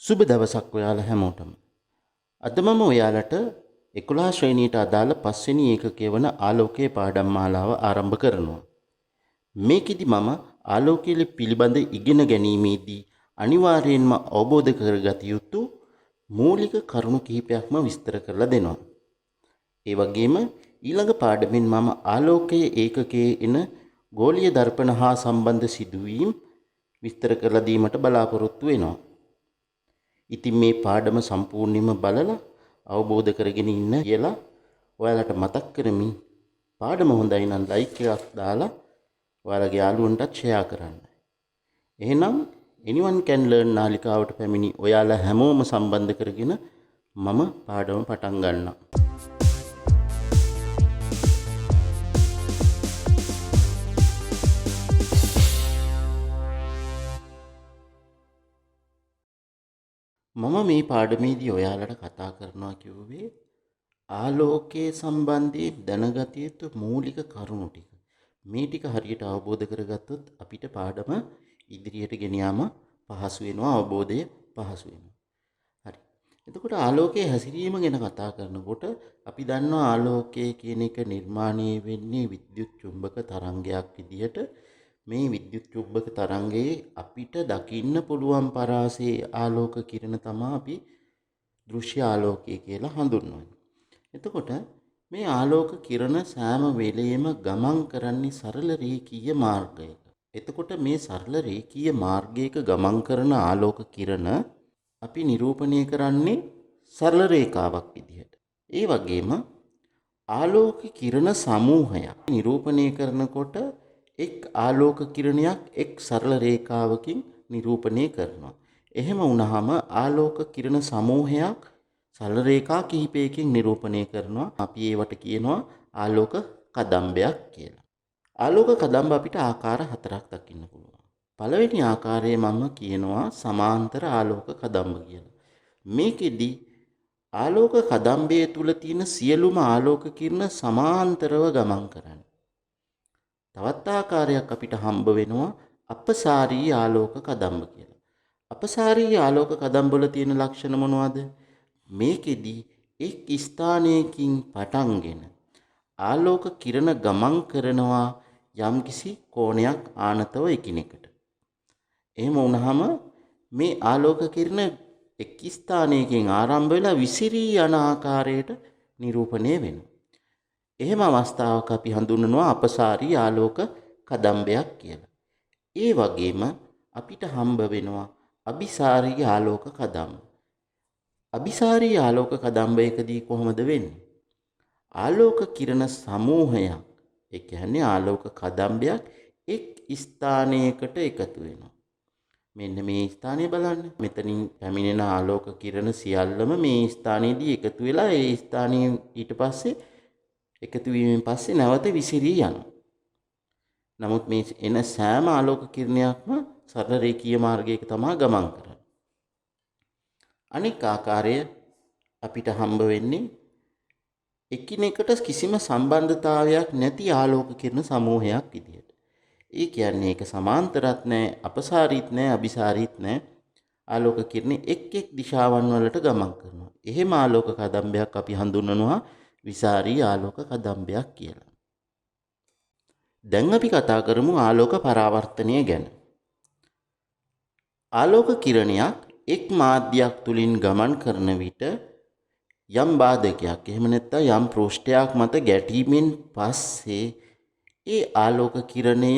සුබ දවසක් ඔයාලා හැමෝටම. අද මම ඔයාලට 11 ශ්‍රේණියට අදාළ 5 වෙනි ඒකකය වන ආලෝකයේ පාඩම් මාලාව ආරම්භ කරනවා. මේකෙදි මම ආලෝකය පිළිබඳ ඉගෙන ගැනීමේදී අනිවාර්යයෙන්ම අවබෝධ කරගත යුතු මූලික කරුණු කිහිපයක්ම විස්තර කරලා දෙනවා. ඒ වගේම ඊළඟ පාඩමෙන් මම ආලෝකයේ ඒකකයේ එන ගෝලීය දර්පණ හා සම්බන්ධ සිදුවීම් විස්තර කරලා දීමට බලාපොරොත්තු වෙනවා. ඉතින් මේ පාඩම සම්පූර්ණයෙන්ම බලලා අවබෝධ කරගෙන ඉන්න කියලා ඔයාලට මතක් කරමින් පාඩම හොඳයි නම් ලයික් එකක් දාලා ඔයාලගේ යාළුවන්ටත් ෂෙයා කරන්න. එහෙනම් anyone can learn නාලිකාවට පැමිණි ඔයාලා හැමෝම සම්බන්ධ කරගෙන මම පාඩම පටන් ගන්නවා. මම මේ පාඩමේදී ඔයාලට කතා කරනවා කිව්වේ ආලෝකයේ සම්බන්ධයෙන් දැනගත යුතු මූලික කරුණු ටික. මේ ටික හරියට අවබෝධ කරගත්තොත් අපිට පාඩම ඉදිරියට ගෙන යාම පහසු වෙනවා, අවබෝධය පහසු වෙනවා. හරි. එතකොට ආලෝකයේ හැසිරීම ගැන කතා කරනකොට අපි දන්නවා ආලෝකය කියන එක නිර්මාණය වෙන්නේ විද්‍යුත් චුම්බක තරංගයක් විදිහට. මේ විද්‍යුත් චුම්බක තරංගයේ අපිට දකින්න පුළුවන් පරාසයේ ආලෝක කිරණ තමයි අපි දෘශ්‍ය ආලෝකය කියලා හඳුන්වන්නේ. එතකොට මේ ආලෝක කිරණ සෑම වෙලෙම ගමන් කරන්නේ සරල රේඛීය මාර්ගයක. එතකොට මේ සරල රේඛීය මාර්ගයක ගමන් කරන ආලෝක කිරණ අපි නිරූපණය කරන්නේ සරල රේඛාවක් විදිහට. ඒ වගේම ආලෝක කිරණ සමූහයක් නිරූපණය කරනකොට එක් ආලෝක කිරණයක් එක් සරල රේඛාවකින් නිරූපණය කරනවා. එහෙම වුණාම ආලෝක කිරණ සමූහයක් සරල රේඛා කිහිපයකින් නිරූපණය කරනවා. අපි ඒවට කියනවා ආලෝක කදම්බයක් කියලා. ආලෝක කදම්බ අපිට ආකාර හතරක් දකින්න පුළුවන්. පළවෙනි ආකාරය මම කියනවා සමාන්තර ආලෝක කදම්බ කියලා. මේකෙදි ආලෝක කදම්බයේ තුල තියෙන සියලුම ආලෝක කිරණ සමාන්තරව ගමන් කරන්නේ. තවත් ආකාරයක් අපිට හම්බ වෙනවා අපසාරී ආලෝක කදම්බ කියලා. අපසාරී ආලෝක කදම්බවල තියෙන ලක්ෂණ මොනවද? මේකෙදි එක් ස්ථානයකින් පටන්ගෙන ආලෝක කිරණ ගමන් කරනවා යම්කිසි කෝණයක් ආනතව එකිනෙකට. එහෙම වුණාම මේ ආලෝක කිරණ එක් ස්ථානයකින් ආරම්භ වෙලා විසිරී යන ආකාරයට නිරූපණය වෙනවා. එහෙම අවස්ථාවක අපි හඳුන්වනවා අපසාරී ආලෝක කදම්බයක් කියලා. ඒ වගේම අපිට හම්බ වෙනවා අபிසාරී ආලෝක කදම්බ. අபிසාරී ආලෝක කදම්බයකදී කොහොමද වෙන්නේ? ආලෝක කිරණ සමූහයක්, ඒ කියන්නේ ආලෝක කදම්බයක් එක් ස්ථානයකට එකතු වෙනවා. මෙන්න මේ ස්ථානය බලන්න. මෙතනින් පැමිණෙන ආලෝක කිරණ සියල්ලම මේ ස්ථානයේදී එකතු වෙලා ඒ ස්ථානයේ ඊට පස්සේ එකතු වීමෙන් පස්සේ නැවත විසිරී යනවා. නමුත් මේ එන සෑම ආලෝක කිරණයක්ම සරල රේඛීය මාර්ගයක තමයි ගමන් කරන්නේ. අනෙක් ආකාරය අපිට හම්බ වෙන්නේ එකිනෙකට කිසිම සම්බන්ධතාවයක් නැති ආලෝක කිරණ සමූහයක් විදියට. ඒ කියන්නේ ඒක සමාන්තරත් නැහැ, අපසාරීත් නැහැ, අபிසාරීත් නැහැ. ආලෝක කිරණ එක් එක් දිශාවන් වලට ගමන් කරනවා. එහෙම ආලෝක කදම්බයක් අපි හඳුන්වනවා විසාරී ආලෝක කදම්බයක් කියලා. දැන් අපි කතා කරමු ආලෝක පරාවර්තනය ගැන. ආලෝක කිරණයක් එක් මාධ්‍යයක් තුලින් ගමන් කරන විට යම් බාධකයක් එහෙම නැත්නම් යම් පෘෂ්ඨයක් මත ගැටීමෙන් පස්සේ ඒ ආලෝක කිරණය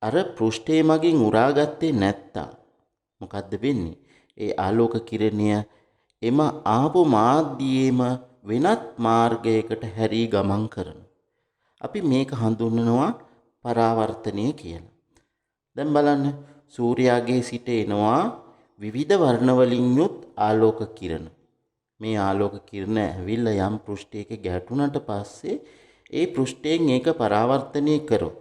අර පෘෂ්ඨය මගින් උරාගත්තේ නැත්තම් මොකද්ද වෙන්නේ? ඒ ආලෝක කිරණය එම ආපු මාධ්‍යයේම වෙනත් මාර්ගයකට හැරී ගමන් කරන. අපි මේක හඳුන්වනවා පරාවර්තනය කියලා. දැන් බලන්න සූර්යාගේ සිට එනවා විවිධ වර්ණ වලින් යුත් ආලෝක කිරණ. මේ ආලෝක කිරණ ඇවිල්ලා යම් පෘෂ්ඨයක ගැටුණට පස්සේ ඒ පෘෂ්ඨයෙන් ඒක පරාවර්තනය කරොත්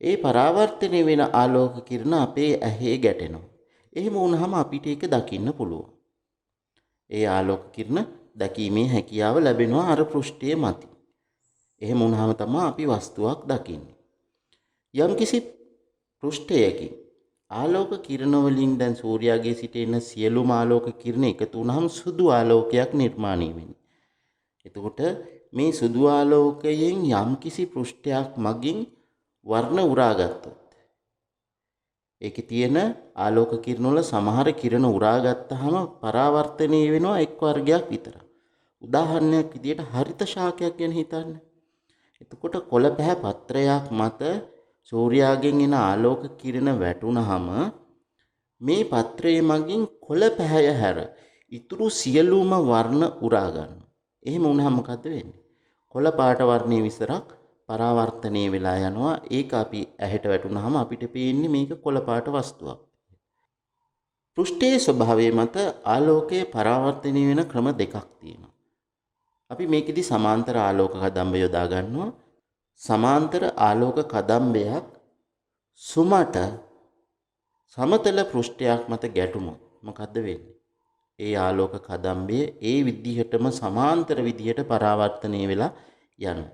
ඒ පරාවර්තනය වෙන ආලෝක කිරණ අපේ ඇහි ගැටෙනවා. එහෙම වුණාම අපිට ඒක දකින්න පුළුවන්. ඒ ආලෝක කිරණ දැකීමේ හැකියාව ලැබෙනවා අර පෘෂ්ඨයේ මත. එහෙම වුණාම තමයි අපි වස්තුවක් දකින්නේ. යම්කිසි පෘෂ්ඨයකින් ආලෝක කිරණ වලින් දැන් සූර්යාගේ සිට එන සියලුම ආලෝක කිරණ එකතු වුනහම සුදු ආලෝකයක් නිර්මාණය වෙනවා. එතකොට මේ සුදු ආලෝකයෙන් යම්කිසි පෘෂ්ඨයක් මගින් වර්ණ උරාගත්තොත් ඒකේ තියෙන ආලෝක කිරණ වල සමහර කිරණ උරාගත්තාම පරාවර්තනය වෙනවා එක් වර්ගයක් විතර. උදාහරණයක් විදිහට හරිත ශාකයක් ගැන හිතන්න. එතකොට කොළ පැහැ පත්‍රයක් මත සූර්යාගෙන් එන ආලෝක කිරණ වැටුනහම මේ පත්‍රයේ මගින් කොළ පැහැය හැර ඉතුරු සියලුම වර්ණ උරා ගන්නවා. එහෙම වුණාම මොකද වෙන්නේ? කොළ පාට වර්ණයේ විතරක් පරාවර්තනය වෙලා යනවා. ඒක අපි ඇහැට වැටුනහම අපිට පේන්නේ මේක කොළ පාට වස්තුවක්. පෘෂ්ඨයේ ස්වභාවය මත ආලෝකයේ පරාවර්තනය වෙන ක්‍රම දෙකක් තියෙනවා. අපි මේකෙදි සමාන්තර ආලෝක කදම්බ යොදා ගන්නවා. සමාන්තර ආලෝක කදම්බයක් සුමට සමතල පෘෂ්ඨයක් මත ගැටුණොත් මොකද්ද වෙන්නේ? ඒ ආලෝක කදම්බය ඒ විදිහටම සමාන්තර විදිහට පරාවර්තනය වෙලා යනවා.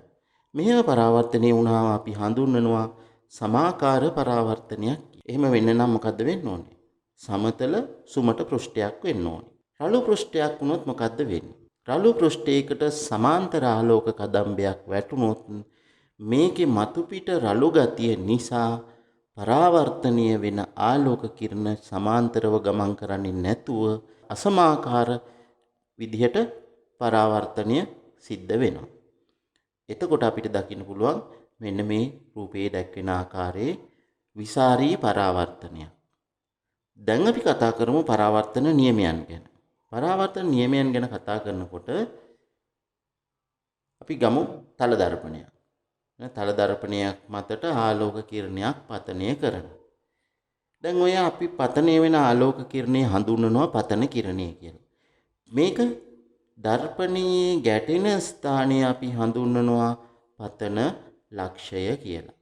මෙහෙම පරාවර්තනය වුණාම අපි හඳුන්වනවා සමාකාර පරාවර්තනයක්. එහෙම වෙන්න නම් මොකද්ද වෙන්න ඕනේ? සමතල සුමට පෘෂ්ඨයක් වෙන්න ඕනේ. රළු පෘෂ්ඨයක් වුණොත් මොකද්ද වෙන්නේ? රළු පෘෂ්ඨයකට සමාන්තර ආලෝක කදම්බයක් වැටුණොත් මේකේ මතු පිට රළු ගතිය නිසා පරාවර්තනය වෙන ආලෝක කිරණ සමාන්තරව ගමන් කරන්නේ නැතුව අසමාකාර විදිහට පරාවර්තනය සිද්ධ වෙනවා. එතකොට අපිට දකින්න පුළුවන් මෙන්න මේ රූපයේ දැක්වෙන ආකාරයේ විසාරී පරාවර්තනයක්. දැන් අපි කතා කරමු පරාවර්තන නියමයන් ගැන. පරාවර්තන නියමයන් ගැන කතා කරනකොට අපි ගමු තල දර්පණයක්. තල දර්පණයක් මතට ආලෝක කිරණයක් පතනය කරනවා. දැන් ඔය අපි පතනය වෙන ආලෝක කිරණය හඳුන්වනවා පතන කිරණය කියලා. මේක දර්පණයේ ගැටෙන ස්ථානය අපි හඳුන්වනවා පතන ලක්ෂය කියලා.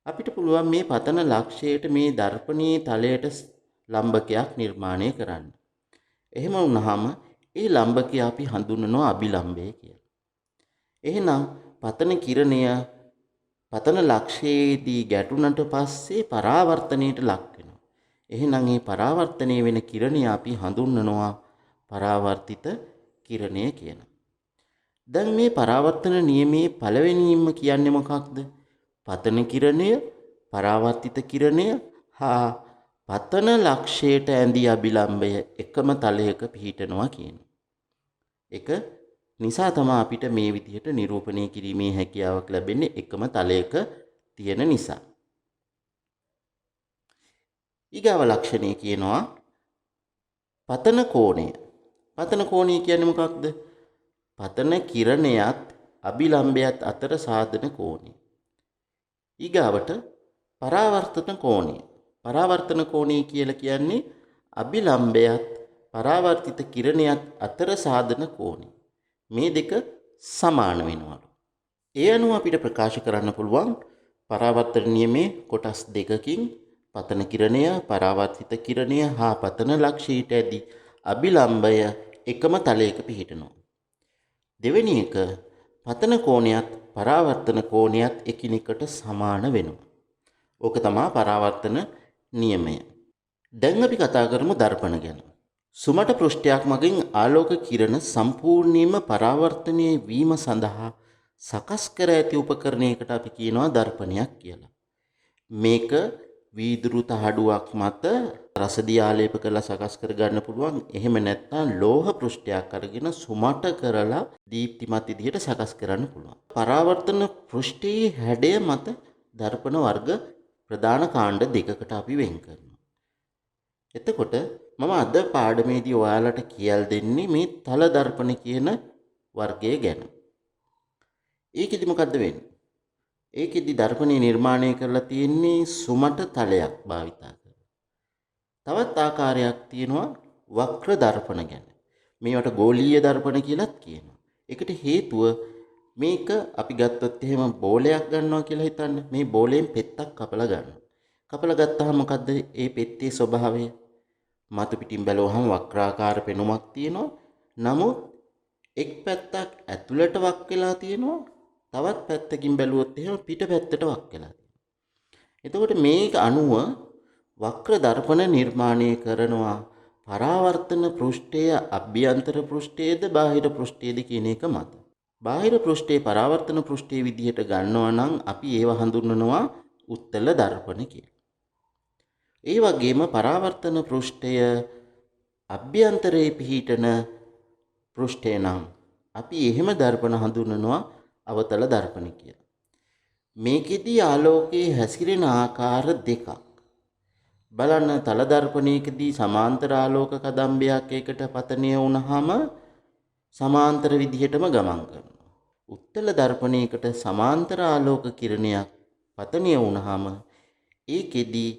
අපිට පුළුවන් මේ පතන ලක්ෂයට මේ දර්පණයේ තලයට ලම්බකයක් නිර්මාණය කරන්න. එහෙම වුණාම ඒ ලම්බකය අපි හඳුන්වනවා අභිලම්බය කියලා. එහෙනම් පතන කිරණය පතන ලක්ෂයේදී ගැටුණට පස්සේ පරාවර්තනයට ලක් වෙනවා. එහෙනම් මේ පරාවර්තනය වෙන කිරණය අපි හඳුන්වනවා පරාවර්තිත කිරණය කියලා. දැන් මේ පරාවර්තන නියමයේ පළවෙනිම කියන්නේ මොකක්ද? පතන කිරණය, පරාවර්තිත කිරණය හා පතන ලක්ෂයට ඇඳි අභිලම්බය එකම තලයක පිහිටනවා කියනවා. ඒක නිසා තමයි අපිට මේ විදිහට නිරූපණය කිරීමේ හැකියාවක් ලැබෙන්නේ එකම තලයක තියෙන නිසා. ඊගාව ලක්ෂණය කියනවා පතන කෝණය. පතන කෝණය කියන්නේ මොකක්ද? පතන කිරණයත් අභිලම්බයත් අතර සාධන කෝණය. ඊගාවට පරාවර්තන කෝණය. පරාවර්තන කෝණය කියලා කියන්නේ අභිලම්බයත් පරාවර්තිත කිරණයත් අතර සාධන කෝණය. මේ දෙක සමාන වෙනවලු. ඒ අනුව අපිට ප්‍රකාශ කරන්න පුළුවන් පරාවර්තන නියමයේ කොටස් දෙකකින් පතන කිරණය, පරාවර්තිත කිරණය හා පතන ලක්ෂයට ඇති අභිලම්බය එකම තලයක පිහිටනවා. දෙවෙනි එක පතන කෝණයත් පරාවර්තන කෝණයත් එකිනෙකට සමාන වෙනවා. ඕක තමයි පරාවර්තන නියමය. දැන් අපි කතා කරමු දර්පණ ගැන. සුමට පෘෂ්ඨයක් මගින් ආලෝක කිරණ සම්පූර්ණයෙන්ම පරාවර්තනය වීම සඳහා සකස් කර ඇති උපකරණයකට අපි කියනවා දර්පණයක් කියලා. මේක වීදුරු තහඩුවක් මත රසදිය ආලේප කරලා සකස් කර ගන්න පුළුවන්. එහෙම නැත්නම් ලෝහ පෘෂ්ඨයක් අරගෙන සුමට කරලා දීප්තිමත් විදිහට සකස් කරන්න පුළුවන්. පරාවර්තන පෘෂ්ඨයේ හැඩය මත දර්පණ වර්ග ප්‍රධාන කාණ්ඩ දෙකකට අපි වෙන් කරනවා. එතකොට මම අද පාඩමේදී ඔයාලට කියලා දෙන්නේ මේ තල දර්පණ කියන වර්ගය ගැන. ඒකෙදි මොකද්ද වෙන්නේ? ඒකෙදි දර්පණය නිර්මාණය කරලා තියෙන්නේ සුමට තලයක් භාවිතා කරලා. තවත් ආකාරයක් තියෙනවා වක්‍ර දර්පණ ගැන. මේවට ගෝලීය දර්පණ කියලාත් කියනවා. ඒකට හේතුව මේක අපි ගත්තොත් එහෙම බෝලයක් ගන්නවා කියලා හිතන්න. මේ බෝලයෙන් පෙත්තක් කපලා ගන්නවා. කපලා ගත්තාම මොකද්ද ඒ පෙත්තේ ස්වභාවය? මතු පිටින් බැලුවහම වක්‍රාකාර පෙනුමක් තියෙනවා. නමුත් එක් පැත්තක් ඇතුළට වක් වෙලා තියෙනවා. තවත් පැත්තකින් බැලුවොත් එහෙම පිට පැත්තට වක් වෙලා තියෙනවා. එතකොට මේක අනුව වක්‍ර දර්පණ නිර්මාණය කරනවා පරාවර්තන පෘෂ්ඨය අභ්‍යන්තර පෘෂ්ඨයේද බාහිර පෘෂ්ඨයේද කියන එක මත. බාහිර පෘෂ්ඨයේ පරාවර්තන පෘෂ්ඨයේ විදිහට ගන්නවා නම් අපි ඒව හඳුන්වනවා උත්තල දර්පණ කියලා. ඒ වගේම පරාවර්තන පෘෂ්ඨය අභ්‍යන්තරයේ පිහිටන පෘෂ්ඨය නම් අපි එහෙම දර්පණ හඳුන්වනවා අවතල දර්පණ කියලා. මේකෙදී ආලෝකයේ හැසිරෙන ආකාර දෙකක්. බලන්න තල දර්පණයකදී සමාන්තර ආලෝක කදම්බයක් එකට පතනය වුණාම සමාන්තර විදිහටම ගමන් කරනවා. උත්තල දර්පණයකට සමාන්තර ආලෝක කිරණයක් පතනය වුණාම ඒකෙදී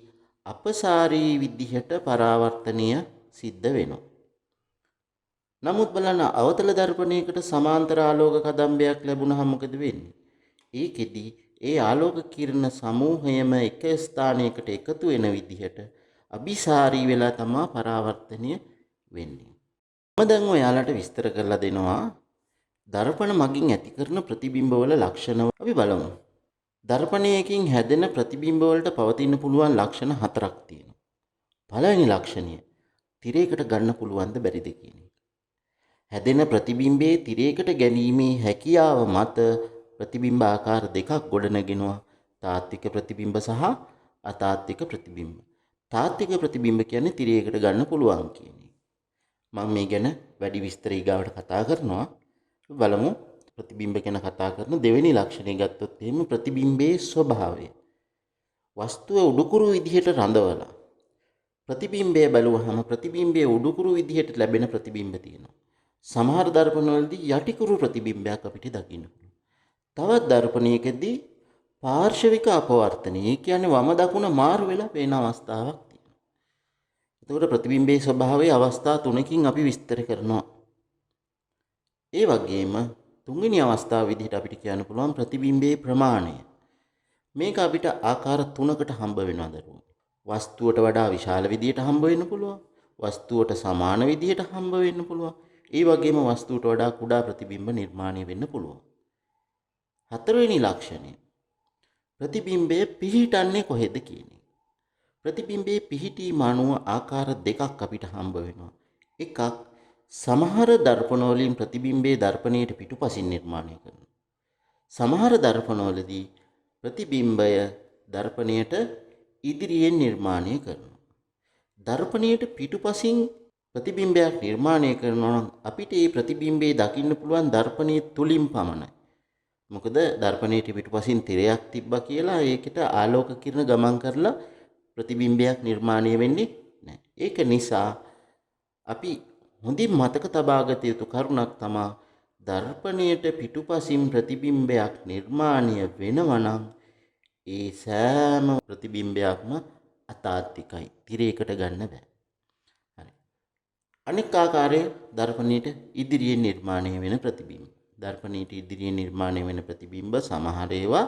අපසාරී විදිහට පරාවර්තනය සිද්ධ වෙනවා. නමුත් බලන්න අවතල දර්පණයකට සමාන්තර ආලෝක කදම්බයක් ලැබුණාම මොකද වෙන්නේ? ඒකෙදී ඒ ආලෝක කිරණ සමූහයම එක ස්ථානයකට එකතු වෙන විදිහට අபிසාරී වෙලා තමයි පරාවර්තනය වෙන්නේ. මම දැන් ඔයාලට විස්තර කරලා දෙනවා දර්පණ මගින් ඇති කරන ප්‍රතිබිම්බවල ලක්ෂණ අපි බලමු. දර්පණයකින් හැදෙන ප්‍රතිබිම්බ වලට පවතින්න පුළුවන් ලක්ෂණ හතරක් තියෙනවා. පළවෙනි ලක්ෂණය තිරයකට ගන්න පුළුවන්ද බැරිද කියන එක. හැදෙන ප්‍රතිබිම්බයේ තිරයකට ගැනීමේ හැකියාව මත ප්‍රතිබිම්බ ආකාර දෙකක් ගොඩනගෙනවා. තාත්වික ප්‍රතිබිම්බ සහ අතාත්වික ප්‍රතිබිම්බ. තාත්වික ප්‍රතිබිම්බ කියන්නේ තිරයකට ගන්න පුළුවන් කියන එක. මම මේ ගැන වැඩි විස්තර ඊගාවට කතා කරනවා. බලමු ප්‍රතිබිම්බ ගැන කතා කරන දෙවෙනි ලක්ෂණය ගත්තොත් එහෙම ප්‍රතිබිම්බයේ ස්වභාවය. වස්තුව උඩුකුරු විදිහට රඳවලා ප්‍රතිබිම්බය බලුවහම ප්‍රතිබිම්බයේ උඩුකුරු විදිහට ලැබෙන ප්‍රතිබිම්බ තියෙනවා. සමහර දර්පණවලදී යටිකුරු ප්‍රතිබිම්බයක් අපිට දකින්න පුළුවන්. තවත් දර්පණයකදී පාර්ශවික අපවර්තනය, ඒ කියන්නේ වම දකුණ මාරු වෙලා පේන අවස්ථාවක් තියෙනවා. එතකොට ප්‍රතිබිම්බයේ ස්වභාවයේ අවස්ථා තුනකින් අපි විස්තර කරනවා. ඒ වගේම තුන්වෙනි අවස්ථාව විදිහට අපිට කියන්න පුළුවන් ප්‍රතිබිම්බයේ ප්‍රමාණය. මේක අපිට ආකාර තුනකට හම්බ වෙනවා දරුවෝ. වස්තුවට වඩා විශාල විදිහට හම්බ වෙන්න පුළුවන්. වස්තුවට සමාන විදිහට හම්බ වෙන්න පුළුවන්. ඒ වගේම වස්තුවට වඩා කුඩා ප්‍රතිබිම්බ නිර්මාණය වෙන්න පුළුවන්. හතරවෙනි ලක්ෂණය ප්‍රතිබිම්බය පිහිටන්නේ කොහෙද කියන එක. ප්‍රතිබිම්බයේ පිහිටීම අනුව ආකාර දෙකක් අපිට හම්බ වෙනවා. එකක් සමහර දර්පණ වලින් ප්‍රතිබිම්බයේ දර්පණයට පිටුපසින් නිර්මාණය කරනවා. සමහර දර්පණවලදී ප්‍රතිබිම්බය දර්පණයට ඉදිරියෙන් නිර්මාණය කරනවා. දර්පණයට පිටුපසින් ප්‍රතිබිම්බයක් නිර්මාණය කරනවා නම් අපිට මේ ප්‍රතිබිම්බේ දකින්න පුළුවන් දර්පණයේ තුලින් පමණයි. මොකද දර්පණයට පිටුපසින් තිරයක් තිබ්බා කියලා ඒකට ආලෝක කිරණ ගමන් කරලා ප්‍රතිබිම්බයක් නිර්මාණය වෙන්නේ නැහැ. ඒක නිසා අපි හොඳින් මතක තබාගත යුතු කරුණක් තමයි දර්පණයට පිටුපසින් ප්‍රතිබිම්බයක් නිර්මාණය වෙනවා නම් ඒ සෑම ප්‍රතිබිම්බයක්ම අතාත්විකයි. තිරයකට ගන්න බෑ. හරි. අනෙක් ආකාරයේ දර්පණයට ඉදිරියෙන් නිර්මාණය වෙන ප්‍රතිබිම්බ. දර්පණයට ඉදිරියෙන් නිර්මාණය වෙන ප්‍රතිබිම්බ සමහර ඒවා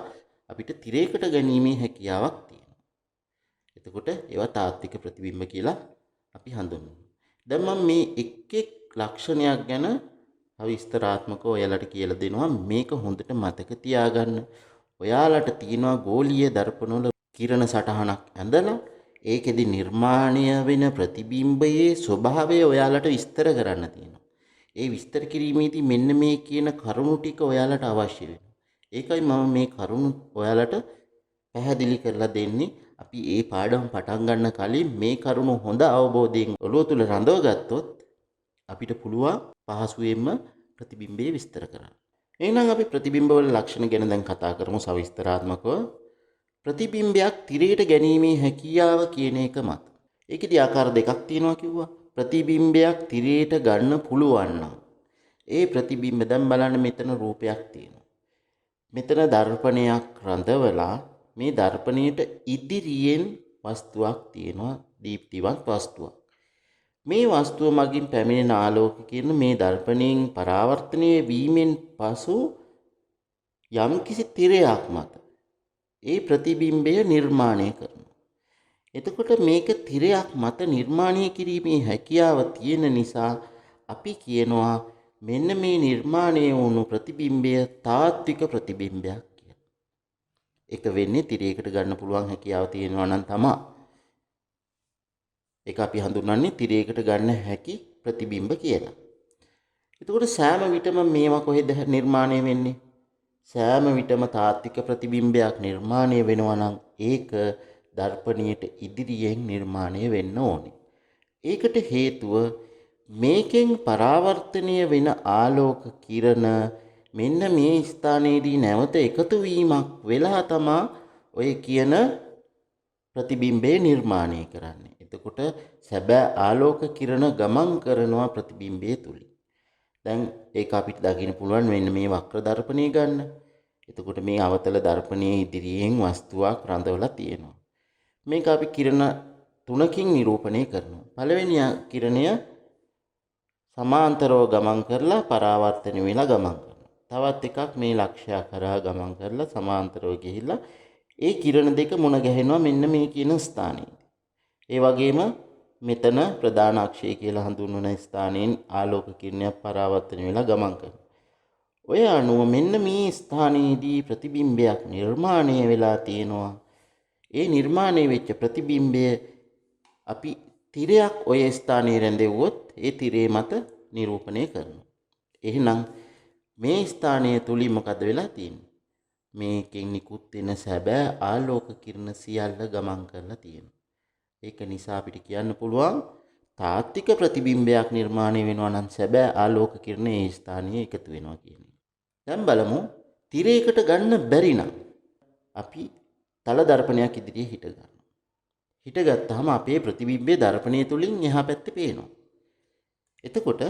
අපිට තිරයකට ගැනීමේ හැකියාවක් තියෙනවා. එතකොට ඒවා තාත්වික ප්‍රතිබිම්බ කියලා අපි හඳුන්වනවා. දැන් මම මේ එක් එක් ලක්ෂණයක් ගැන විස්තරාත්මකව ඔයාලට කියලා දෙනවා. මේක හොඳට මතක තියාගන්න. ඔයාලට තියෙනවා ගෝලීය දර්පණවල කිරණ සටහනක් ඇඳලා ඒකෙදි නිර්මාණය වෙන ප්‍රතිබිම්බයේ ස්වභාවය ඔයාලට විස්තර කරන්න තියෙනවා. ඒ විස්තර කිරීමේදී මෙන්න මේ කියන කරුණු ටික ඔයාලට අවශ්‍ය වෙනවා. ඒකයි මම මේ කරුණු ඔයාලට පැහැදිලි කරලා දෙන්නේ. අපි ඒ පාඩම පටන් ගන්න කලින් මේ කරුණු හොඳ අවබෝධයෙන් ඔළුව තුල රඳව ගත්තොත් අපිට පුළුවන් පහසුවෙන්ම ප්‍රතිබිම්බය විස්තර කරන්න. එහෙනම් අපි ප්‍රතිබිම්බවල ලක්ෂණ ගැන දැන් කතා කරමු සවිස්තරාත්මකව. ප්‍රතිබිම්බයක් තිරයට ගැනීමේ හැකියාව කියන එක මත. ඒකෙදි ආකාර දෙකක් තියෙනවා කිව්වා. ප්‍රතිබිම්බයක් තිරයට ගන්න පුළුවන් නම් ඒ ප්‍රතිබිම්බ දැන් බලන්න මෙතන රූපයක් තියෙනවා. මෙතන දර්පණයක් රඳවලා මේ දර්පණයට ඉදිරියෙන් වස්තුවක් තියෙනවා, දීප්තිවත් වස්තුවක්. මේ වස්තුව මගින් පැමිණෙන ආලෝක කිරණ මේ දර්පණයෙන් පරාවර්තනය වීමෙන් පසු යම්කිසි තිරයක් මත ඒ ප්‍රතිබිම්බය නිර්මාණය කරනවා. එතකොට මේක තිරයක් මත නිර්මාණය කිරීමේ හැකියාව තියෙන නිසා අපි කියනවා මෙන්න මේ නිර්මාණය වුණු ප්‍රතිබිම්බය තාත්වික ප්‍රතිබිම්බයක් කියලා. ඒක වෙන්නේ තිරයකට ගන්න පුළුවන් හැකියාව තියෙනවා නම් තමයි. ඒක අපි හඳුන්වන්නේ තිරයකට ගන්න හැකි ප්‍රතිබිම්බ කියලා. එතකොට සෑම විටම මේවා කොහෙද නිර්මාණය වෙන්නේ? සෑම විටම තාත්වික ප්‍රතිබිම්බයක් නිර්මාණය වෙනවා නම් ඒක දර්පණයට ඉදිරියෙන් නිර්මාණය වෙන්න ඕනේ. ඒකට හේතුව මේකෙන් පරාවර්තනය වෙන ආලෝක කිරණ මෙන්න මේ ස්ථානයේදී නැවත එකතු වීමක් වෙලා තමා ඔය කියන ප්‍රතිබිම්බේ නිර්මාණය කරන්නේ. එතකොට සැබෑ ආලෝක කිරණ ගමන් කරනවා ප්‍රතිබිම්බයේ තුලින්. දැන් ඒක අපිට දකින්න පුළුවන් මෙන්න මේ වක්‍ර දර්පණය ගන්න. එතකොට මේ අවතල දර්පණයේ ඉදිරියෙන් වස්තුවක් රඳවලා තියෙනවා. මේක අපි කිරණ තුනකින් නිරූපණය කරනවා. පළවෙනි කිරණය සමාන්තරව ගමන් කරලා පරාවර්තන වෙලා ගමන් කරනවා. තවත් එකක් මේ ලක්ෂ්‍යය කරා ගමන් කරලා සමාන්තරව ගිහිල්ලා ඒ කිරණ දෙක මුණ ගැහෙනවා මෙන්න මේ කියන ස්ථානයේ. ඒ වගේම මෙතන ප්‍රධාන අක්ෂය කියලා හඳුන්වන ස්ථානයෙන් ආලෝක කිරණයක් පරාවර්තන වෙලා ගමන් කරනවා. ඔය අනුව මෙන්න මේ ස්ථානයේදී ප්‍රතිබිම්බයක් නිර්මාණය වෙලා තියෙනවා. ඒ නිර්මාණය වෙච්ච ප්‍රතිබිම්බය අපි තිරයක් ඔය ස්ථානයේ රැඳෙව්වොත් ඒ තිරේ මත නිරූපණය කරනවා. එහෙනම් මේ ස්ථානය තුලින් මොකද වෙලා තියෙන්නේ? මේකෙන් නිකුත් වෙන සැබෑ ආලෝක කිරණ සියල්ල ගමන් කරලා තියෙනවා. ඒක නිසා අපිට කියන්න පුළුවන් තාත්වික ප්‍රතිබිම්බයක් නිර්මාණය වෙනවා නම් සැබෑ ආලෝක කිරණ ඒ ස්ථානයේ එකතු වෙනවා කියන්නේ. දැන් බලමු තිරයකට ගන්න බැරි නම් අපි තල දර්පණයක් ඉදිරියේ හිට ගන්නවා. හිට ගත්තාම අපේ ප්‍රතිබිම්බයේ දර්පණය තුලින් එහා පැත්තේ පේනවා. එතකොට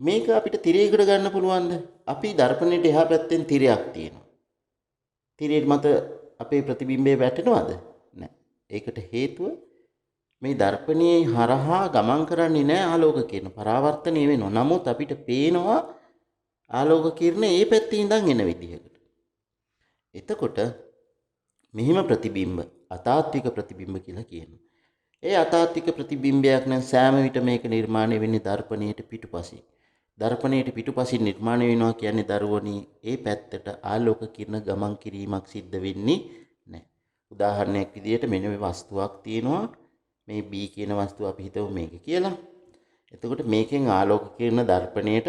මේක අපිට තිරයකට ගන්න පුළුවන්ද? අපි දර්පණයට එහා පැත්තෙන් තිරයක් තියෙනවා. තිරේ මත අපේ ප්‍රතිබිම්බය වැටෙනවද? නැහැ. ඒකට හේතුව මේ දර්පණයේ හරහා ගමන් කරන්නේ නැහැ ආලෝක කිරණ. පරාවර්තනය වෙනවා. නමුත් අපිට පේනවා ආලෝක කිරණ ඒ පැත්තේ ඉඳන් එන විදිහකට. එතකොට මෙහිම ප්‍රතිබිම්බ අතාත්වික ප්‍රතිබිම්බ කියලා කියනවා. ඒ අතාත්වික ප්‍රතිබිම්බයක් නම් සෑම විට මේක නිර්මාණය වෙන්නේ දර්පණයට පිටුපසින්. දර්පණයට පිටුපසින් නිර්මාණය වෙනවා කියන්නේ දරුවනි ඒ පැත්තට ආලෝක කිරණ ගමන් කිරීමක් සිද්ධ වෙන්නේ නැහැ. උදාහරණයක් විදිහට මෙන්න මේ වස්තුවක් තියෙනවා. මේ B කියන වස්තුව අපි හිතමු මේක කියලා. එතකොට මේකෙන් ආලෝක කිරණ දර්පණයට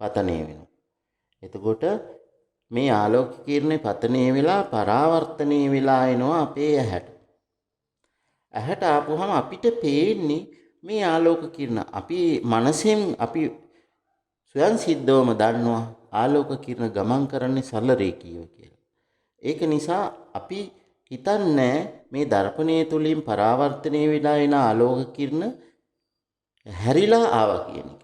පතනය වෙනවා. එතකොට මේ ආලෝක කිරණේ පතනය වෙලා පරාවර්තනය වෙලා එනවා අපේ ඇහැට. ඇහැට ආපුවම අපිට පේන්නේ මේ ආලෝක කිරණ. අපි මනසෙන් අපි ස්වයන් සිද්ධවම දන්නවා ආලෝක කිරණ ගමන් කරන්නේ සරල රේඛීයව කියලා. ඒක නිසා අපි හිතන්නේ මේ දර්පණය තුලින් පරාවර්තනය වෙලා එන ආලෝක කිරණ හැරිලා ආවා කියන එක.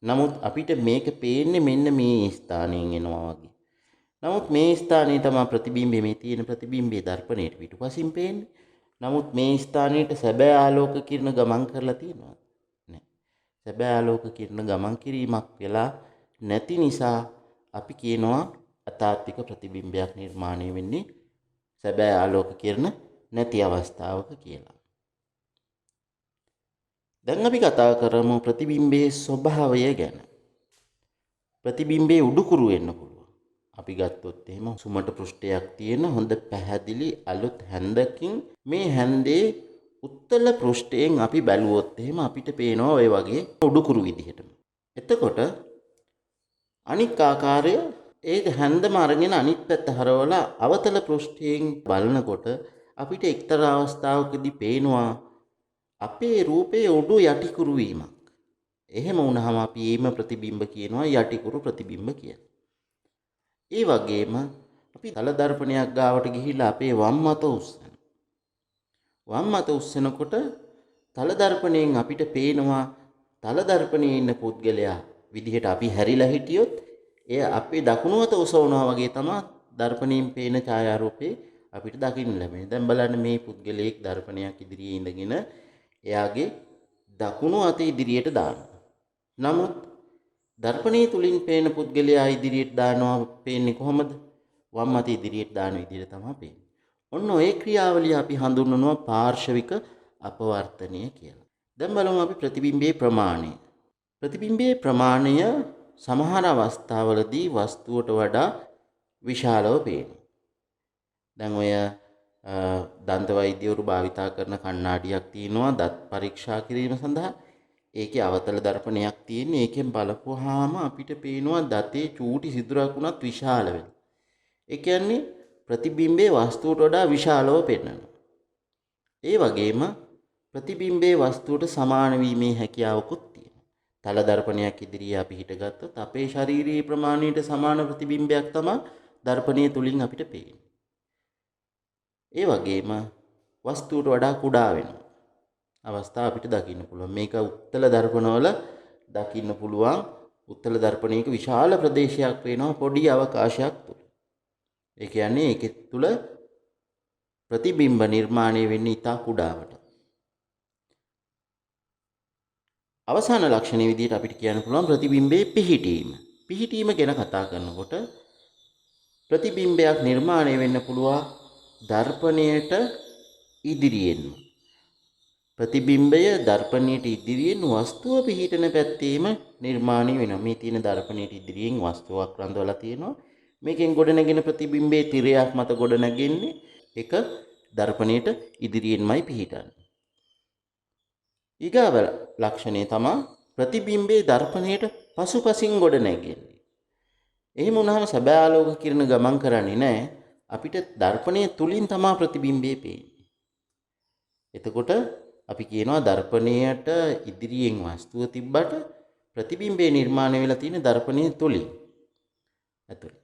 නමුත් අපිට මේක පේන්නේ මෙන්න මේ ස්ථානයෙන් එනවා වගේ. නමුත් මේ ස්ථානයේ තමයි ප්‍රතිබිම්බය මේ තියෙන ප්‍රතිබිම්බයේ දර්පණයට පිටුපසින් පේන්නේ. නමුත් මේ ස්ථානයට සැබෑ ආලෝක කිරණ ගමන් කරලා තියෙනවා. නෑ. සැබෑ ආලෝක කිරණ ගමන් කිරීමක් වෙලා නැති නිසා අපි කියනවා අතාත්වික ප්‍රතිබිම්බයක් නිර්මාණය වෙන්නේ සැබෑ ආලෝක කිරණ නැති අවස්ථාවක කියලා. දැන් අපි කතා කරමු ප්‍රතිබිම්බයේ ස්වභාවය ගැන. ප්‍රතිබිම්බයේ උඩුකුරු වෙන්න පුළුවන්. අපි ගත්තොත් එහෙම සුමට පෘෂ්ඨයක් තියෙන හොඳ පැහැදිලි අලුත් හැන්දකින් මේ හැන්දේ උත්තල පෘෂ්ඨයෙන් අපි බැලුවොත් එහෙම අපිට පේනවා ඔය වගේ උඩුකුරු විදිහටම. එතකොට අනික් ආකාරය ඒ හැන්දම අරගෙන අනිත් පැත්ත හරවලා අවතල පෘෂ්ඨයෙන් බලනකොට අපිට එක්තරා අවස්ථාවකදී පේනවා අපේ රූපයේ උඩු යටිකුරු වීමක්. එහෙම වුණාම අපි ඊම ප්‍රතිබිම්බ කියනවා යටිකුරු ප්‍රතිබිම්බ කියලා. ඒ වගේම අපි තල දර්පණයක් ගාවට ගිහිල්ලා අපේ වම් අත උස්සන. වම් අත උස්සනකොට තල දර්පණයෙන් අපිට පේනවා තල දර්පණයේ ඉන්න පුද්ගලයා විදිහට අපි හැරිලා හිටියොත් එය අපේ දකුණු අත උසවනවා වගේ තමයි දර්පණයෙන් පේන ඡායාරූපේ අපිට දකින්න ලැබෙන්නේ. දැන් බලන්න මේ පුද්ගලයෙක් දර්පණයක් ඉදිරියේ ඉඳගෙන එයාගේ දකුණු අත ඉදිරියට දානවා. නමුත් දර්පණයේ තුලින් පේන පුද්ගලයා ඉදිරියට දානවා පේන්නේ කොහොමද? වම් අත ඉදිරියට දාන විදිහට තමයි පේන්නේ. ඔන්න ඔය ක්‍රියාවලිය අපි හඳුන්වනවා පාර්ශවික අපවර්තනය කියලා. දැන් බලමු අපි ප්‍රතිබිම්බයේ ප්‍රමාණය. ප්‍රතිබිම්බයේ ප්‍රමාණය සමහර අවස්ථාවලදී වස්තුවට වඩා විශාලව පේනවා. දැන් ඔය දන්ත වෛද්‍යවරු භාවිතා කරන කණ්ණාඩියක් තියෙනවා දත් පරීක්ෂා කිරීම සඳහා. ඒකේ අවතල දර්පණයක් තියෙන්නේ. ඒකෙන් බලපුවාම අපිට පේනවා දතේ චූටි සිදුරක් වුණත් විශාල වෙනවා. ඒ කියන්නේ ප්‍රතිබිම්බයේ වස්තුවට වඩා විශාලව පෙනෙනවා. ඒ වගේම ප්‍රතිබිම්බයේ වස්තුවට සමාන වීමේ හැකියාවකුත් තියෙනවා. තල දර්පණයක් ඉදිරියේ අපි හිටගත්තොත් අපේ ශාරීරික ප්‍රමාණයට සමාන ප්‍රතිබිම්බයක් තමයි දර්පණය තුලින් අපිට පේන්නේ. ඒ වගේම වස්තුවට වඩා කුඩා වෙනවා. අවස්ථා අපිට දකින්න පුළුවන්. මේක උත්තල දර්පණවල දකින්න පුළුවන්. උත්තල දර්පණයක විශාල ප්‍රදේශයක් වෙනවා පොඩි අවකාශයක් තුල. ඒ කියන්නේ ඒක තුල ප්‍රතිබිම්බ නිර්මාණය වෙන්නේ ඉතා කුඩාවට. අවසාන ලක්ෂණයේ විදිහට අපිට කියන්න පුළුවන් ප්‍රතිබිම්බයේ පිහිටීම. පිහිටීම ගැන කතා කරනකොට ප්‍රතිබිම්බයක් නිර්මාණය වෙන්න පුළුවන් දර්පණයට ඉදිරියෙන්ම. ප්‍රතිබිම්බය දර්පණයට ඉදිරියෙන් වස්තුව පිහිටන පැත්තේම නිර්මාණය වෙනවා. මේ තියෙන දර්පණයට ඉදිරියෙන් වස්තුවක් රඳවලා තියෙනවා. මේකෙන් ගොඩනැගෙන ප්‍රතිබිම්බයේ තිරයක් මත ගොඩනැගෙන්නේ එක දර්පණයට ඉදිරියෙන්මයි පිහිටන්නේ. ඊගාව ලක්ෂණය තමයි ප්‍රතිබිම්බයේ දර්පණයට පසුපසින් ගොඩනැගෙන්නේ. එහෙම වුණාම සැබෑ ආලෝක කිරණ ගමන් කරන්නේ නැහැ. අපිට දර්පණය තුලින් තමයි ප්‍රතිබිම්බය පේන්නේ. එතකොට අපි කියනවා දර්පණයට ඉදිරියෙන් වස්තුව තිබ්බට ප්‍රතිබිම්බේ නිර්මාණය වෙලා තියෙන දර්පණය තුලින්. ඇතුළේ.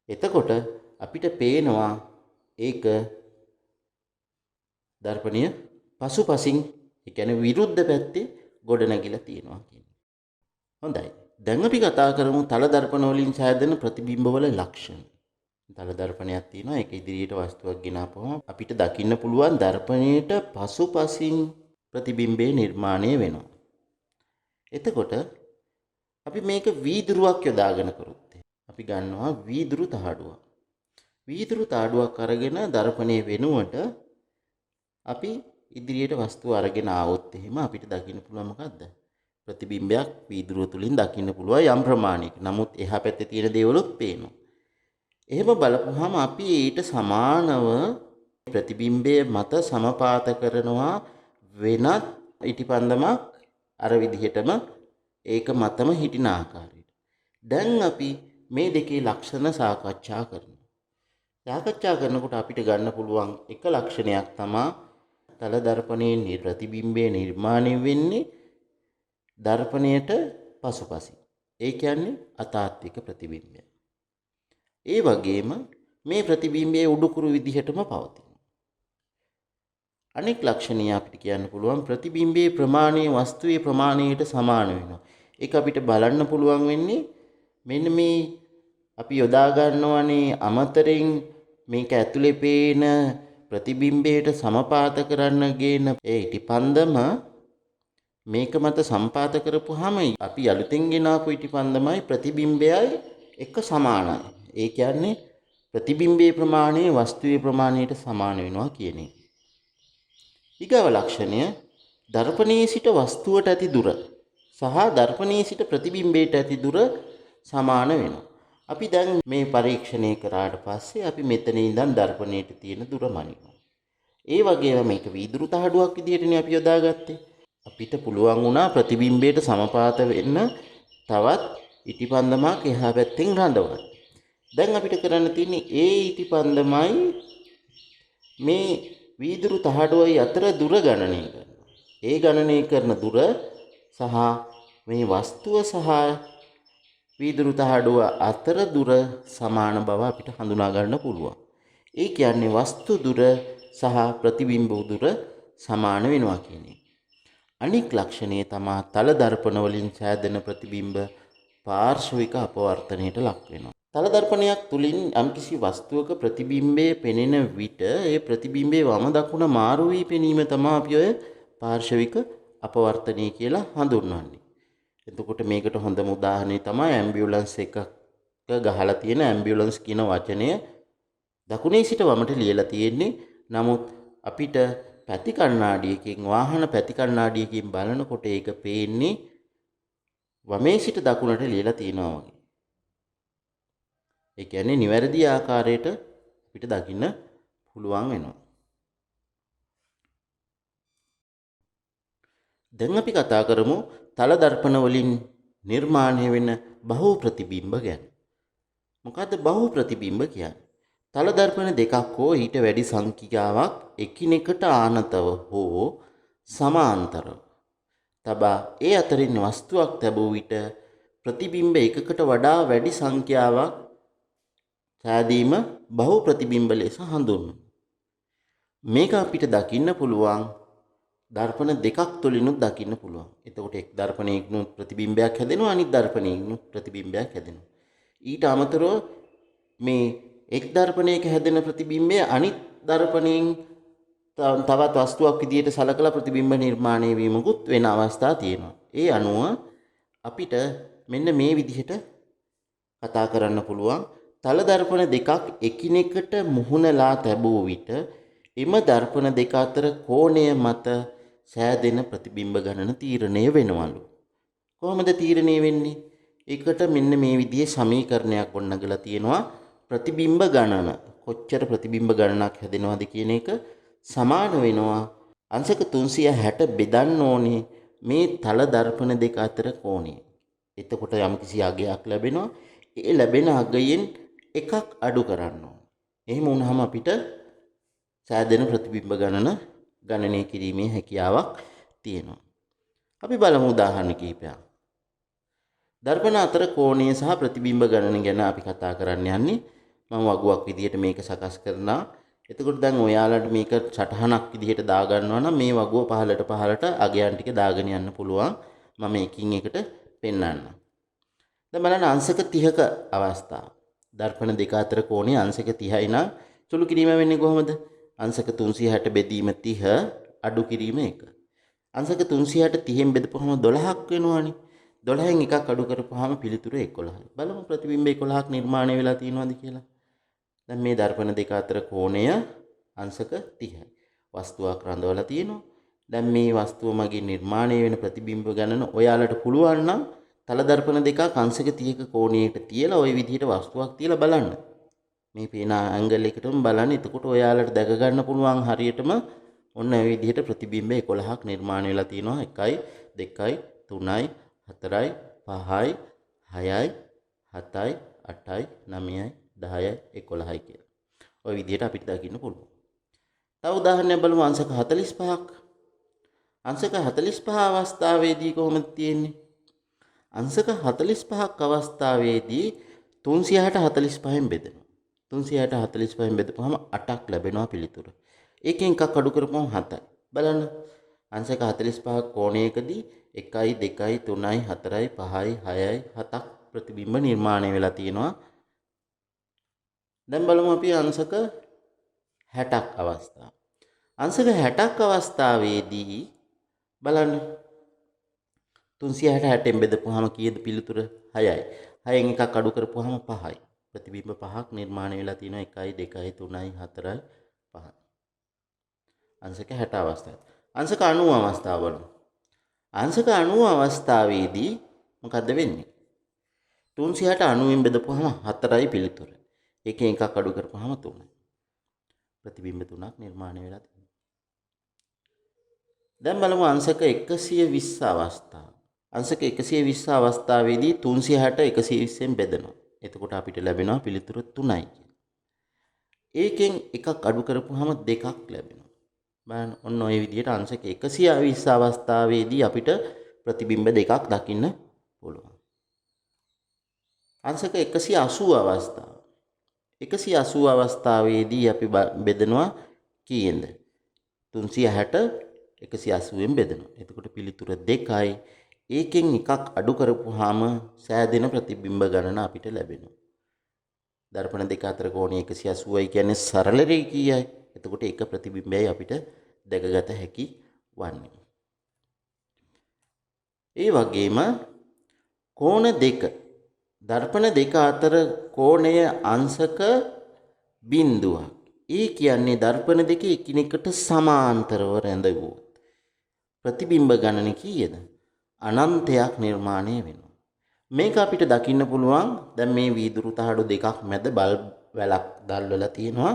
එතකොට අපිට පේනවා ඒක දර්පණය පසුපසින් ඒ කියන්නේ විරුද්ධ පැත්තේ ගොඩනැගිලා තියෙනවා කියන්නේ. හොඳයි. දැන් අපි කතා කරමු තල දර්පණ වලින් සෑදෙන ප්‍රතිබිම්බවල ලක්ෂණ. තල දර්පණයක් තියෙනවා. ඒක ඉදිරියට වස්තුවක් ගෙනාපුවම අපිට දකින්න පුළුවන් දර්පණයට පසුපසින් ප්‍රතිබිම්බේ නිර්මාණය වෙනවා. එතකොට අපි මේක වීදුරුවක් යොදාගෙන කරොත් අපි ගන්නවා වීදුරු තහඩුවක්. වීදුරු තහඩුවක් අරගෙන දර්පණයේ වෙනුවට අපි ඉදිරියට වස්තුව අරගෙන ආවොත් එහෙම අපිට දකින්න පුළුවන් මොකද්ද? ප්‍රතිබිම්බයක් වීදුරුව තුලින් දකින්න පුළුවන් යම් ප්‍රමාණයක. නමුත් එහා පැත්තේ තියෙන දේවලුත් පේනවා. එහෙම බලපුවාම අපි ඊට සමානව ප්‍රතිබිම්බයේ මත සමපාත කරනවා වෙනත් ඉටිපන්දමක් අර විදිහටම ඒක මතම හිටින ආකාරයට. දැන් අපි මේ දෙකේ ලක්ෂණ සාකච්ඡා කරනවා. සාකච්ඡා කරනකොට අපිට ගන්න පුළුවන් එක ලක්ෂණයක් තමයි තල දර්පණයේ ප්‍රතිබිම්බයේ නිර්මාණය වෙන්නේ දර්පණයට පසුපසින්. ඒ කියන්නේ අතාත්වික ප්‍රතිබිම්බය. ඒ වගේම මේ ප්‍රතිබිම්බයේ උඩුකුරු විදිහටම පවතිනවා. අනෙක් ලක්ෂණය අපිට කියන්න පුළුවන් ප්‍රතිබිම්බයේ ප්‍රමාණය වස්තුවේ ප්‍රමාණයට සමාන වෙනවා. ඒක අපිට බලන්න පුළුවන් වෙන්නේ මෙන්න මේ අපි යොදා ගන්නවනේ අමතරෙන් මේක ඇතුලේ පේන ප්‍රතිබිම්බයට සමපාත කරන්න ගේන ඒ ඉටිපන්දම මේක මත සම්පාත කරපුවාම අපි අලුතෙන් ගෙනාපු ඉටිපන්දමයි ප්‍රතිබිම්බයයි එක සමානයි. ඒ කියන්නේ ප්‍රතිබිම්බයේ ප්‍රමාණය වස්තුවේ ප්‍රමාණයට සමාන වෙනවා කියන එක. ඊගව ලක්ෂණය දර්පණයේ සිට වස්තුවට ඇති දුර සහ දර්පණයේ සිට ප්‍රතිබිම්බයට ඇති දුර සමාන වෙනවා. අපි දැන් මේ පරීක්ෂණය කරාට පස්සේ අපි මෙතන ඉඳන් දර්පණයට තියෙන දුර මනිනවා. ඒ වගේම මේක වීදුරු තහඩුවක් විදිහටනේ අපි යොදාගත්තේ. අපිට පුළුවන් වුණා ප්‍රතිබිම්බයට සමපාත වෙන්න තවත් ඉටිපන්දමක් එහා පැත්තෙන් රඳවන්න. දැන් අපිට කරන්න තියෙන්නේ ඒ ඉටිපන්දමයි මේ වීදුරු තහඩුවයි අතර දුර ගණනය කරනවා. ඒ ගණනය කරන දුර සහ මේ වස්තුව සහ වීදුරු තහඩුව අතර දුර සමාන බව අපිට හඳුනා ගන්න පුළුවන්. ඒ කියන්නේ වස්තු දුර සහ ප්‍රතිබිම්බ දුර සමාන වෙනවා කියන්නේ. අනික් ලක්ෂණය තමයි තල දර්පණ වලින් සෑදෙන ප්‍රතිබිම්බ පාර්ශ්වික අපවර්තනයට ලක් වෙනවා. තල දර්පණයක් තුලින් යම්කිසි වස්තුවක ප්‍රතිබිම්බයේ පෙනෙන විට ඒ ප්‍රතිබිම්බයේ වම දකුණ මාරු වී පෙනීම තමයි අපි ඔය පාර්ශ්වික අපවර්තනය කියලා හඳුන්වන්නේ. එතකොට මේකට හොඳම උදාහරණය තමයි ඇම්බියුලන්ස් එකක ගහලා තියෙන ඇම්බියුලන්ස් කියන වචනය දකුණේ සිට වමට ලියලා තියෙන්නේ. නමුත් අපිට පැති කණ්ණාඩියකින් වාහන පැති කණ්ණාඩියකින් බලනකොට ඒක පේන්නේ වමේ සිට දකුණට ලියලා තියෙනවා වගේ. ඒ කියන්නේ නිවැරදි ආකාරයට අපිට දකින්න පුළුවන් වෙනවා. දැන් අපි කතා කරමු තල දර්පණ වලින් නිර්මාණය වෙන බහු ප්‍රතිබිම්බ ගැන. මොකද්ද බහු ප්‍රතිබිම්බ කියන්නේ? තල දර්පණ දෙකක් හෝ ඊට වැඩි සංඛ්‍යාවක් එකිනෙකට ආනතව හෝ සමාන්තරව තබා ඒ අතරින් වස්තුවක් තැබූ විට ප්‍රතිබිම්බ එකකට වඩා වැඩි සංඛ්‍යාවක් සෑදීම බහු ප්‍රතිබිම්බ ලෙස හඳුන්වනවා. මේක අපිට දකින්න පුළුවන් දර්පණ දෙකක් තුලිනුත් දකින්න පුළුවන්. එතකොට එක් දර්පණයකිනුත් ප්‍රතිබිම්බයක් හැදෙනවා අනිත් දර්පණයකිනුත් ප්‍රතිබිම්බයක් හැදෙනවා. ඊට අමතරව මේ එක් දර්පණයක හැදෙන ප්‍රතිබිම්බය අනිත් දර්පණයෙන් තවත් වස්තුවක් විදිහට සලකලා ප්‍රතිබිම්බ නිර්මාණය වීමකුත් වෙන අවස්ථා තියෙනවා. ඒ අනුව අපිට මෙන්න මේ විදිහට කතා කරන්න පුළුවන් තල දර්පණ දෙකක් එකිනෙකට මුහුණලා තැබූ විට එම දර්පණ දෙක අතර කෝණය මත සෑදෙන ප්‍රතිබිම්බ ගණන තීරණය වෙනවලු. කොහොමද තීරණය වෙන්නේ? ඒකට මෙන්න මේ විදිහේ සමීකරණයක් ගොඩනගලා තියෙනවා. ප්‍රතිබිම්බ ගණන කොච්චර ප්‍රතිබිම්බ ගණනක් හැදෙනවද කියන එක සමාන වෙනවා අංශක 360 බෙදන්න ඕනේ මේ තල දර්පණ දෙක අතර කෝණය. එතකොට යම්කිසි අගයක් ලැබෙනවා. ඒ ලැබෙන අගයෙන් එකක් අඩු කරන්න ඕනේ. එහෙම වුණාම අපිට සෑදෙන ප්‍රතිබිම්බ ගණන ගණනය කිරීමේ හැකියාවක් තියෙනවා. අපි බලමු උදාහරණ කිහිපයක්. දර්පණ අතර කෝණය සහ ප්‍රතිබිම්බ ගණන ගැන අපි කතා කරන්න යන්නේ. මම වගුවක් විදිහට මේක සකස් කරනවා. එතකොට දැන් ඔයාලට මේක සටහනක් විදිහට දාගන්නවා නම් මේ වගුව පහළට අගයන් ටික දාගෙන යන්න පුළුවන්. මම එකින් එකට පෙන්වන්නම්. දැන් බලන්න අංශක 30ක අවස්ථාව. දර්පණ දෙක අතර කෝණය අංශක 30යි නම් සුළු කිරීම වෙන්නේ කොහොමද? අංශක 360 බෙදීම 30 අඩු කිරීම 1. අංශක 360 30න් බෙදපුවම 12ක් වෙනවනේ. 12න් එකක් අඩු කරපුවාම පිළිතුර 11යි. බලමු ප්‍රතිබිම්බ 11ක් නිර්මාණය වෙලා තියෙනවද කියලා. දැන් මේ දර්පණ දෙක අතර කෝණය අංශක 30යි. වස්තුවක් රඳවලා තියෙනවා. දැන් මේ වස්තුව මගින් නිර්මාණය වෙන ප්‍රතිබිම්බ ගණන ඔයාලට පුළුවන් නම් තල දර්පණ දෙකක් අංශක 30ක කෝණයකට තියලා ওই විදිහට වස්තුවක් තියලා බලන්න. මේ පේන ඇන්ගල් එකටම බලන්න. එතකොට ඔයාලට දැක ගන්න පුළුවන් හරියටම ඔන්න ওই විදිහට ප්‍රතිබිම්බ 11ක් නිර්මාණය වෙලා තියෙනවා. 1යි 2යි 3යි 4යි 5යි 6යි 7යි 8යි 9යි 10යි 11යි කියලා. ওই විදිහට අපිට දකින්න පුළුවන්. තව උදාහරණයක් බලමු අංශක 45ක්. අංශක 45 අවස්ථාවේදී කොහොමද තියෙන්නේ? අංශක 45ක් අවස්ථාවේදී 345න් බෙදෙනවා. 345න් බෙදපුවම 8ක් ලැබෙනවා පිළිතුර. ඒකෙන් එකක් අඩු කරපුවම 7යි. බලන්න. අංශක 45ක් කෝණයකදී 1යි 2යි 3යි 4යි 5යි 6යි 7ක් ප්‍රතිබිම්බ නිර්මාණය වෙලා තියෙනවා. දැන් බලමු අපි අංශක 60ක් අවස්ථාව. අංශක 60ක් අවස්ථාවේදී බලන්න 360න් බෙදපුවාම කීයද පිළිතුර 6යි. 6න් එකක් අඩු කරපුවාම 5යි. ප්‍රතිබිම්බ 5ක් නිර්මාණය වෙලා තියෙනවා 1යි 2යි 3යි 4යි 5යි. අංශක 60 අවස්ථාව. අංශක 90 අවස්ථාව බලමු. අංශක 90 අවස්ථාවේදී මොකද්ද වෙන්නේ? 390න් බෙදපුවාම 4යි පිළිතුර. එකෙන් එකක් අඩු කරපුවාම 3යි. ප්‍රතිබිම්බ 3ක් නිර්මාණය වෙලා තියෙනවා. දැන් බලමු අංශක 120 අවස්ථාව. අංශක 120 අවස්ථාවේදී 360 120න් බෙදෙනවා. එතකොට අපිට ලැබෙනවා පිළිතුර 3යි කියලා. ඒකෙන් එකක් අඩු කරපුවාම 2ක් ලැබෙනවා. බලන්න ඔන්න ඔය විදිහට අංශක 120 අවස්ථාවේදී අපිට ප්‍රතිබිම්බ දෙකක් දකින්න පුළුවන්. අංශක 180 අවස්ථාව. 180 අවස්ථාවේදී අපි බෙදනවා කීයෙන්ද? 360 180න් බෙදනවා. එතකොට පිළිතුර 2යි. ඒකෙන් එකක් අඩු කරපුවාම සෑදෙන ප්‍රතිබිම්බ ගණන අපිට ලැබෙනවා. දර්පණ දෙක අතර කෝණය 180යි කියන්නේ සරල රේඛීයයි. එතකොට එක ප්‍රතිබිම්බයයි අපිට දැකගත හැකි වන්නේ. ඒ වගේම කෝණ දෙක දර්පණ දෙක අතර කෝණය අංශක බිඳුවක්. ඒ කියන්නේ දර්පණ දෙක එකිනෙකට සමාන්තරව රැඳවුවොත් ප්‍රතිබිම්බ ගණන කීයද? අනන්තයක් නිර්මාණය වෙනවා. මේක අපිට දකින්න පුළුවන්. දැන් මේ වීදුරු තහඩු දෙකක් මැද බල්බ් වැලක් දැල්වලා තියෙනවා.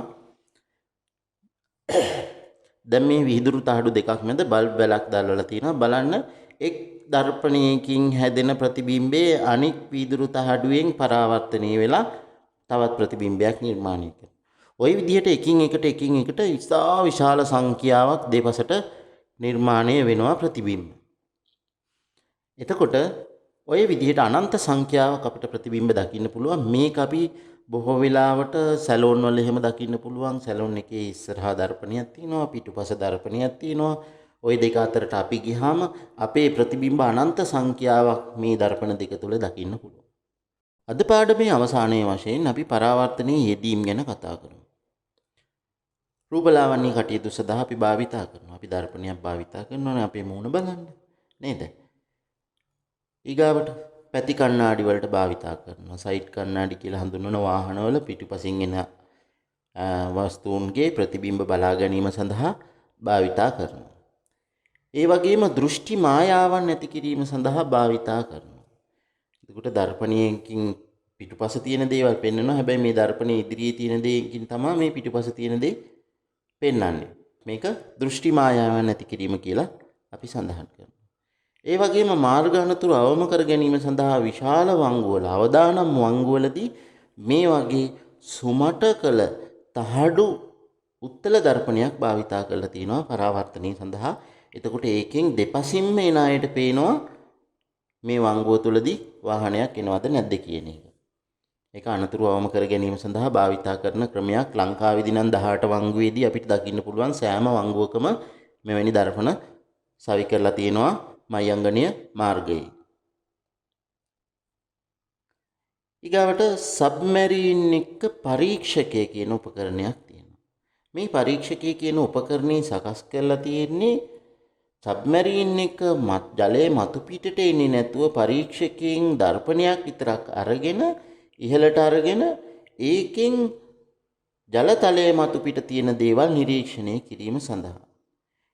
දැන් මේ වීදුරු තහඩු දෙකක් මැද බල්බ් වැලක් දැල්වලා තියෙනවා. බලන්න එක් දර්පණයකින් හැදෙන ප්‍රතිබිම්බයේ අනික් වීදුරු තහඩුවෙන් පරාවර්තනය වෙලා තවත් ප්‍රතිබිම්බයක් නිර්මාණය කරනවා. ওই විදිහට එකින් එකට ඉතා විශාල සංඛ්‍යාවක් දෙපසට නිර්මාණය වෙනවා ප්‍රතිබිම්බ. එතකොට ওই විදිහට අනන්ත සංඛ්‍යාවක් අපිට ප්‍රතිබිම්බ දකින්න පුළුවන්. මේක අපි බොහෝ වෙලාවට සැලෝන් වල එහෙම දකින්න පුළුවන්. සැලෝන් එකේ ඉස්සරහා දර්පණයක් තියෙනවා, පිටුපස දර්පණයක් තියෙනවා. ওই දෙක අතරට අපි ගියාම අපේ ප්‍රතිබිම්බ අනන්ත සංඛ්‍යාවක් මේ දර්පණ දෙක තුල දකින්න පුළුවන්. අද පාඩමේ අවසානයේ වශයෙන් අපි පරාවර්තනයේ යෙදීම් ගැන කතා කරමු. රූපලාවන්‍ය කටයුතු සඳහා අපි භාවිතා කරනවා. අපි දර්පණයක් භාවිතා කරනවානේ අපේ මූණ බලන්න. නේද? ඊගාවට පැති කණ්ණාඩි වලට භාවිතා කරනවා. සයිඩ් කණ්ණාඩි කියලා හඳුන්වන වාහනවල පිටුපසින් එන වස්තුන්ගේ ප්‍රතිබිම්බ බලා ගැනීම සඳහා භාවිතා කරනවා. ඒ වගේම දෘෂ්ටි මායාවන් නැති කිරීම සඳහා භාවිතා කරනවා. එතකොට දර්පණයකින් පිටුපස තියෙන දේවල් පෙන්වනවා. හැබැයි මේ දර්පණයේ ඉදිරියේ තියෙන දේකින් තමයි මේ පිටුපස තියෙන දේ පෙන්වන්නේ. මේක දෘෂ්ටි මායාවන් නැති කිරීම කියලා අපි සඳහන් කරනවා. ඒ වගේම මාර්ග අනතුරු අවම කර ගැනීම සඳහා විශාල වංගුවල අවදානම් වංගුවලදී මේ වගේ සුමට කළ තහඩු උත්තල දර්පණයක් භාවිතා කරලා තිනවා පරාවර්තනය සඳහා. එතකොට ඒකෙන් දෙපසින්ම එන අයට පේනවා මේ වංගුව තුලදී වාහනයක් එනවද නැද්ද කියන එක. ඒක අනතුරු අවම කර ගැනීම සඳහා භාවිතා කරන ක්‍රමයක්. ලංකාවේදී නම් 18 වංගුවේදී අපිට දකින්න පුළුවන් සෑම වංගුවකම මෙවැනි දර්පණ සවි කරලා තියෙනවා මයංගනීය මාර්ගයේ. ඊගාවට සබ්මැරීන් එක පරීක්ෂකය කියන උපකරණයක් තියෙනවා. මේ පරීක්ෂකය කියන උපකරණේ සකස් කරලා තියෙන්නේ සබ්මැරීන් එක ජලයේ මතු පිටට එන්නේ නැතුව පරීක්ෂකයෙන් දර්පණයක් විතරක් අරගෙන ඉහළට අරගෙන ඒකෙන් ජලතලයේ මතු පිට තියෙන දේවල් නිරීක්ෂණය කිරීම සඳහා.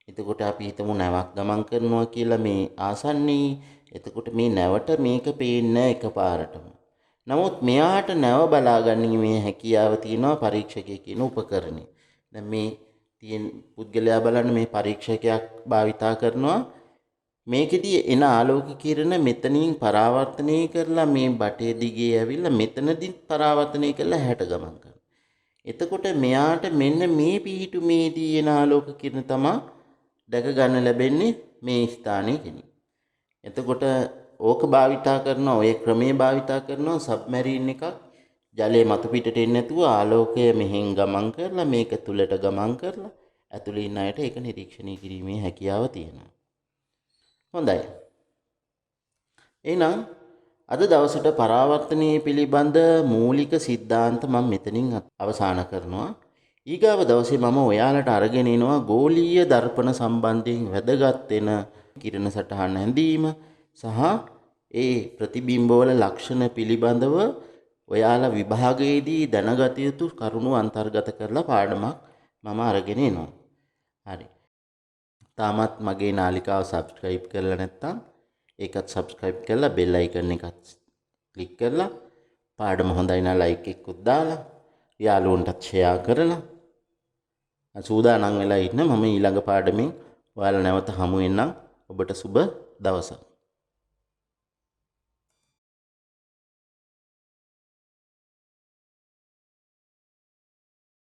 එතකොට අපි හිතමු නැවක් ගමන් කරනවා කියලා මේ ආසන්නයේ. එතකොට මේ නැවට මේක පේන්නේ එකපාරටම. නමුත් මෙයාට නැව බලා ගැනීමේ හැකියාව තියෙනවා පරීක්ෂකයේ කියන උපකරණේ. දැන් මේ තියෙන පුද්ගලයා බලන්න මේ පරීක්ෂකයක් භාවිතා කරනවා. මේකෙදී එන ආලෝක කිරණ මෙතනින් පරාවර්තනය කරලා මේ බටේ දිගේ ඇවිල්ලා මෙතනදී පරාවර්තනය කරලා හැට ගමන් කරනවා. එතකොට මෙයාට මෙන්න මේ පිහිටුමේදී එන ආලෝක කිරණ තමයි දැක ගන්න ලැබෙන්නේ මේ ස්ථානයේ කෙනෙක්. එතකොට ඕක භාවිතා කරන ඔය ක්‍රමයේ භාවිතා කරනවා සබ්මැරීන් එකක් ජලයේ මතු පිටට එන්නේ නැතුව ආලෝකය මෙහෙන් ගමන් කරලා මේක තුලට ගමන් කරලා ඇතුළේ ඉන්න අයට ඒක නිරීක්ෂණය කිරීමේ හැකියාව තියෙනවා. හොඳයි. එහෙනම් අද දවසට පරාවර්තනයේ පිළිබඳ මූලික સિદ્ધාන්ත මම මෙතනින් අවසන් කරනවා. ඊගාව දවසේ මම ඔයාලට අරගෙන එනවා ගෝලීය දර්පණ සම්බන්ධයෙන් වැදගත් වෙන කිරණ සටහන් හැඳීම සහ ඒ ප්‍රතිබිම්බවල ලක්ෂණ පිළිබඳව ඔයාලා විභාගයේදී දැනගත යුතු කරුණු අන්තර්ගත කරලා පාඩමක් මම අරගෙන එනවා. හරි. තාමත් මගේ නාලිකාව subscribe කරලා නැත්නම් ඒකත් subscribe කරලා bell icon එකත් click කරලා පාඩම හොඳයි නම් like එකකුත් දාලා යාළුවන්ටත් share කරලා සූදානම් වෙලා ඉන්න. මම ඊළඟ පාඩමෙන් ඔයාලා නැවත හමු වෙන්නම්. ඔබට සුබ දවසක්.